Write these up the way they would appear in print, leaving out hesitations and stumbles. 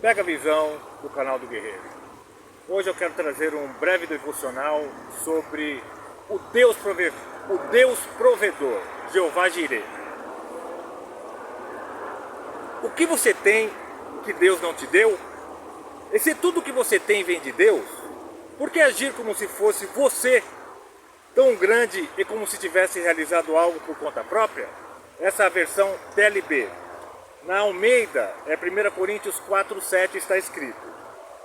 Pega a visão do canal do Guerreiro. Hoje eu quero trazer um breve devocional sobre o Deus provedor, Jeová Jireh. O que você tem que Deus não te deu? E se tudo que você tem vem de Deus, por que agir como se fosse você tão grande e como se tivesse realizado algo por conta própria? Essa é a versão TLB. Na Almeida, 1 Coríntios 4:7 está escrito: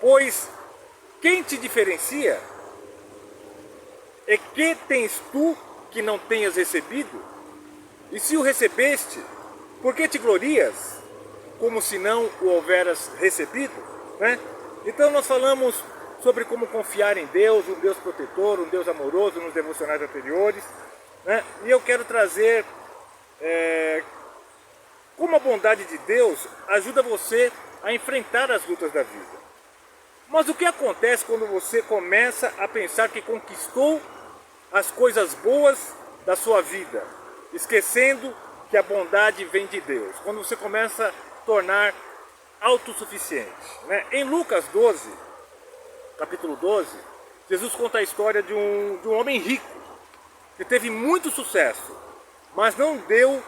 pois quem te diferencia? E que tens tu que não tenhas recebido? E se o recebeste, por que te glorias, como se não o houveras recebido? Né? Então nós falamos sobre como confiar em Deus, um Deus protetor, um Deus amoroso nos devocionais anteriores, né? E eu quero trazer como a bondade de Deus ajuda você a enfrentar as lutas da vida. Mas o que acontece quando você começa a pensar que conquistou as coisas boas da sua vida, esquecendo que a bondade vem de Deus? Quando você começa a tornar autossuficiente, né? Em Lucas 12, capítulo 12, Jesus conta a história de um homem rico, que teve muito sucesso, mas não deu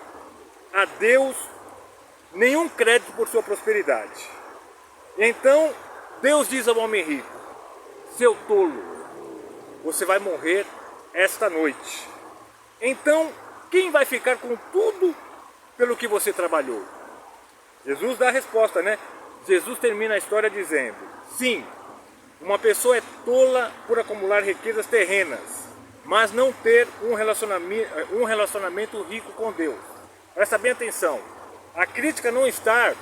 a Deus nenhum crédito por sua prosperidade. Então Deus diz ao homem rico: seu tolo, você vai morrer esta noite. Então quem vai ficar com tudo pelo que você trabalhou? Jesus dá a resposta, né? Jesus termina a história dizendo: sim, uma pessoa é tola por acumular riquezas terrenas, mas não ter um relacionamento rico com Deus. Presta bem atenção. A crítica não está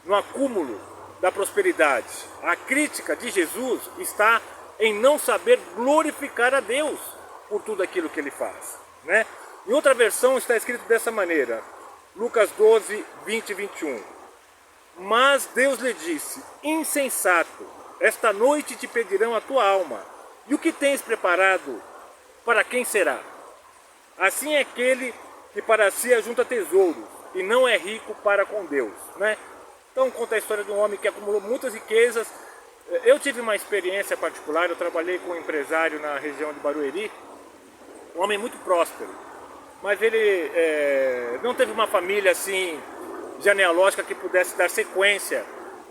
no acúmulo da prosperidade. A crítica de Jesus está em não saber glorificar a Deus por tudo aquilo que ele faz, né? Em outra versão está escrito dessa maneira, Lucas 12, 20 e 21. Mas Deus lhe disse: insensato, esta noite te pedirão a tua alma, e o que tens preparado, para quem será? Assim é aquele que para si ajunta tesouros, e não é rico para com Deus, né? Então conta a história de um homem que acumulou muitas riquezas. Eu tive uma experiência particular, eu trabalhei com um empresário na região de Barueri, um homem muito próspero, mas ele não teve uma família assim genealógica que pudesse dar sequência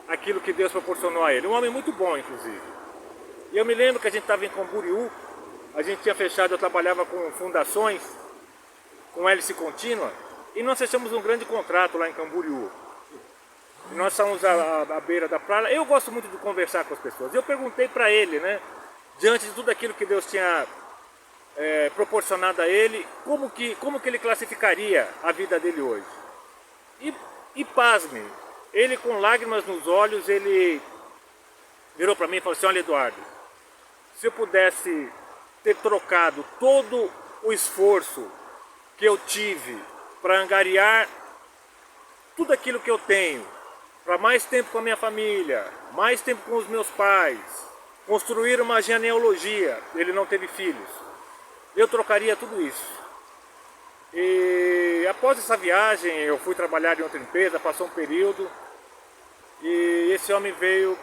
àquilo que Deus proporcionou a ele. Um homem muito bom, inclusive. E eu me lembro que a gente estava em Camboriú, a gente tinha fechado, eu trabalhava com fundações, com hélice contínua, e nós fechamos um grande contrato lá em Camboriú. E nós estávamos à beira da praia. Eu gosto muito de conversar com as pessoas. Eu perguntei para ele, né, diante de tudo aquilo que Deus tinha proporcionado a ele, como que ele classificaria a vida dele hoje. E pasme, ele com lágrimas nos olhos, ele virou para mim e falou assim: olha, Eduardo, se eu pudesse ter trocado todo o esforço que eu tive para angariar tudo aquilo que eu tenho, para mais tempo com a minha família, mais tempo com os meus pais, construir uma genealogia, ele não teve filhos, eu trocaria tudo isso. E após essa viagem eu fui trabalhar em outra empresa, passou um período, e esse homem veio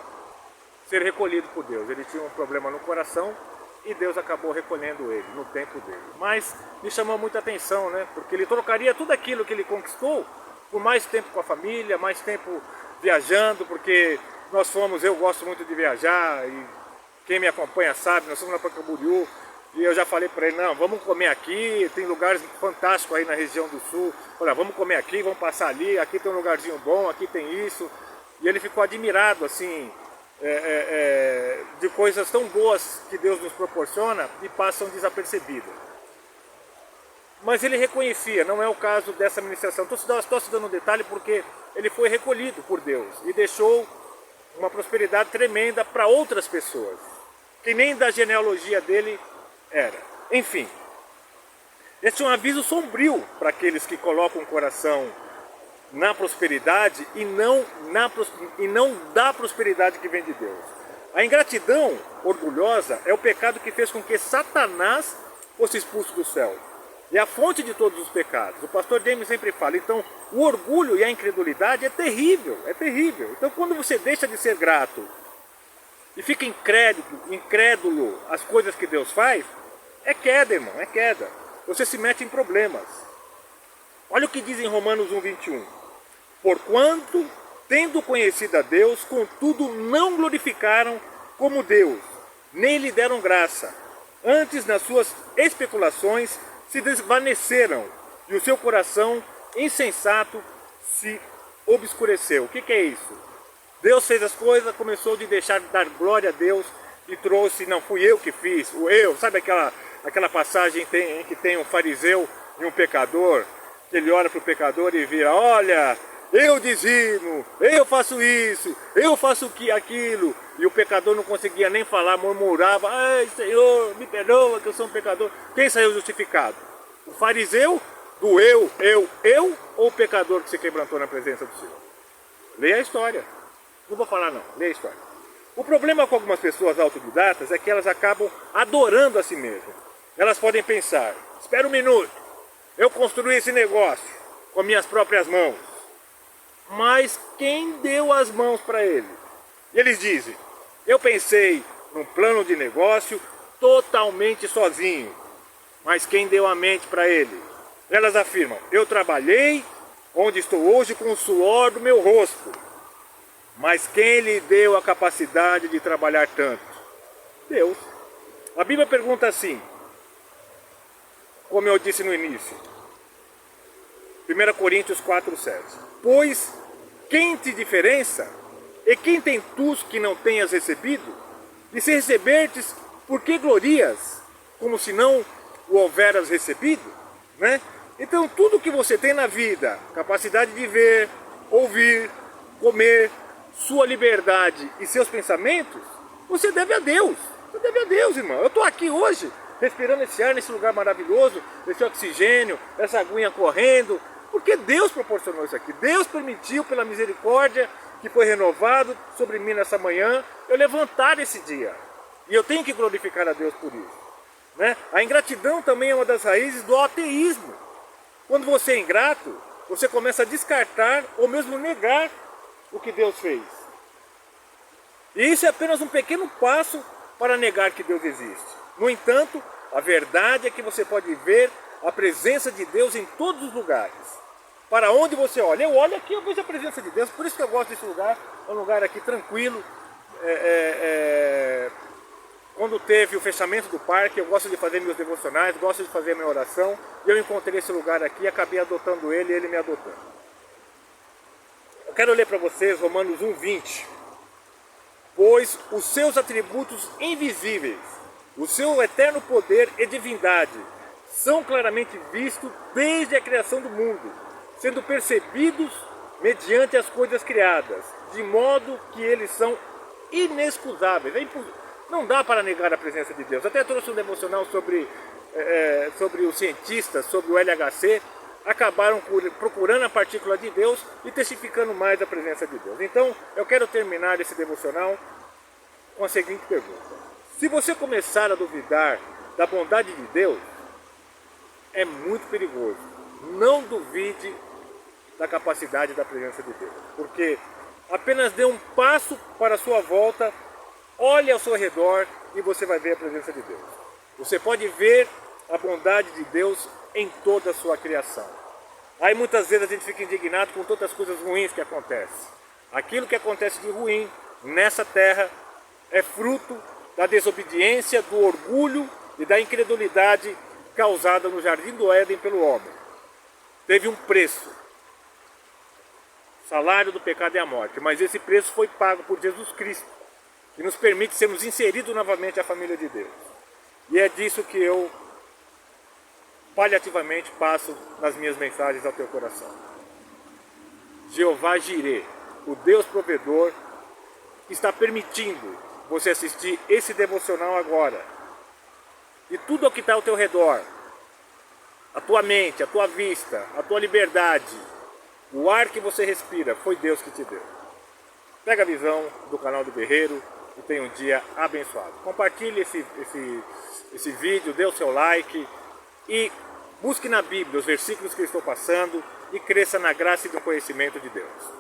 ser recolhido por Deus. Ele tinha um problema no coração e Deus acabou recolhendo ele no tempo dele. Mas me chamou muita atenção, né? Porque ele trocaria tudo aquilo que ele conquistou por mais tempo com a família, mais tempo viajando, porque eu gosto muito de viajar, e quem me acompanha sabe, nós fomos lá para Camboriú, e eu já falei para ele: não, vamos comer aqui, tem lugares fantásticos aí na região do sul, olha, vamos comer aqui, vamos passar ali, aqui tem um lugarzinho bom, aqui tem isso. E ele ficou admirado, assim, de coisas tão boas que Deus nos proporciona e passam desapercebidas. Mas ele reconhecia, não é o caso dessa ministração. Estou te dando um detalhe porque ele foi recolhido por Deus e deixou uma prosperidade tremenda para outras pessoas, que nem da genealogia dele era. Enfim, esse é um aviso sombrio para aqueles que colocam o coração na prosperidade e não da prosperidade que vem de Deus. A ingratidão orgulhosa é o pecado que fez com que Satanás fosse expulso do céu. é a fonte de todos os pecados. O pastor James sempre fala, então o orgulho e a incredulidade é terrível, é terrível. Então quando você deixa de ser grato e fica incrédulo às coisas que Deus faz, é queda, irmão, é queda. Você se mete em problemas. Olha o que diz em Romanos 1:21. Porquanto, tendo conhecido a Deus, contudo não glorificaram como Deus, nem lhe deram graça. Antes, nas suas especulações, se desvaneceram, e o seu coração insensato se obscureceu. O que é isso? Deus fez as coisas, começou de deixar de dar glória a Deus e trouxe, não fui eu que fiz, o eu, sabe aquela passagem em que tem um fariseu e um pecador, que ele olha para o pecador e vira, olha, eu dizimo, eu faço isso, eu faço aquilo, e o pecador não conseguia nem falar, murmurava, ai Senhor, me perdoa que eu sou um pecador. Quem saiu justificado? O fariseu do eu, ou o pecador que se quebrantou na presença do Senhor? Leia a história. Não vou falar não, leia a história. O problema com algumas pessoas autodidatas é que elas acabam adorando a si mesmas. Elas podem pensar, espera um minuto, eu construí esse negócio com minhas próprias mãos. Mas quem deu as mãos para ele? E eles dizem, eu pensei num plano de negócio totalmente sozinho. Mas quem deu a mente para ele? Elas afirmam, eu trabalhei onde estou hoje com o suor do meu rosto. Mas quem lhe deu a capacidade de trabalhar tanto? Deus. A Bíblia pergunta assim, como eu disse no início, 1 Coríntios 4:7. Pois quem te diferença? E quem tem tu que não tenhas recebido? E se recebertes, por que glorias? Como se não o houveras recebido? Né? Então tudo que você tem na vida, capacidade de ver, ouvir, comer, sua liberdade e seus pensamentos, você deve a Deus. Você deve a Deus, irmão. Eu estou aqui hoje, respirando esse ar nesse lugar maravilhoso, esse oxigênio, essa aguinha correndo, porque Deus proporcionou isso aqui. Deus permitiu, pela misericórdia que foi renovado sobre mim nessa manhã, eu levantar esse dia. E eu tenho que glorificar a Deus por isso. Né? A ingratidão também é uma das raízes do ateísmo. Quando você é ingrato, você começa a descartar ou mesmo negar o que Deus fez. E isso é apenas um pequeno passo para negar que Deus existe. No entanto, a verdade é que você pode ver a presença de Deus em todos os lugares. Para onde você olha? Eu olho aqui, eu vejo a presença de Deus. Por isso que eu gosto desse lugar. É um lugar aqui tranquilo. Quando teve o fechamento do parque, eu gosto de fazer meus devocionais, gosto de fazer minha oração. E eu encontrei esse lugar aqui, acabei adotando ele e ele me adotando. Eu quero ler para vocês Romanos 1:20. Pois os seus atributos invisíveis, o seu eterno poder e divindade, são claramente vistos desde a criação do mundo, sendo percebidos mediante as coisas criadas, de modo que eles são inexcusáveis. Não dá para negar a presença de Deus. Até trouxe um devocional sobre os cientistas, sobre o LHC, acabaram procurando a partícula de Deus e testificando mais a presença de Deus. Então, eu quero terminar esse devocional com a seguinte pergunta. Se você começar a duvidar da bondade de Deus, é muito perigoso. Não duvide da capacidade da presença de Deus. Porque apenas dê um passo para a sua volta, olhe ao seu redor e você vai ver a presença de Deus. Você pode ver a bondade de Deus em toda a sua criação. Aí muitas vezes a gente fica indignado com todas as coisas ruins que acontecem. Aquilo que acontece de ruim nessa terra é fruto da desobediência, do orgulho e da incredulidade causada no jardim do Éden pelo homem. Teve um preço. O salário do pecado é a morte, mas esse preço foi pago por Jesus Cristo, que nos permite sermos inseridos novamente à família de Deus. E é disso que eu paliativamente passo nas minhas mensagens ao teu coração. Jeová Jireh, o Deus provedor, está permitindo você assistir esse devocional agora. E tudo o que está ao teu redor, a tua mente, a tua vista, a tua liberdade, o ar que você respira, foi Deus que te deu. Pega a visão do canal do Guerreiro e tenha um dia abençoado. Compartilhe esse vídeo, dê o seu like e Busque na Bíblia os versículos que eu estou passando e cresça na graça e no conhecimento de Deus.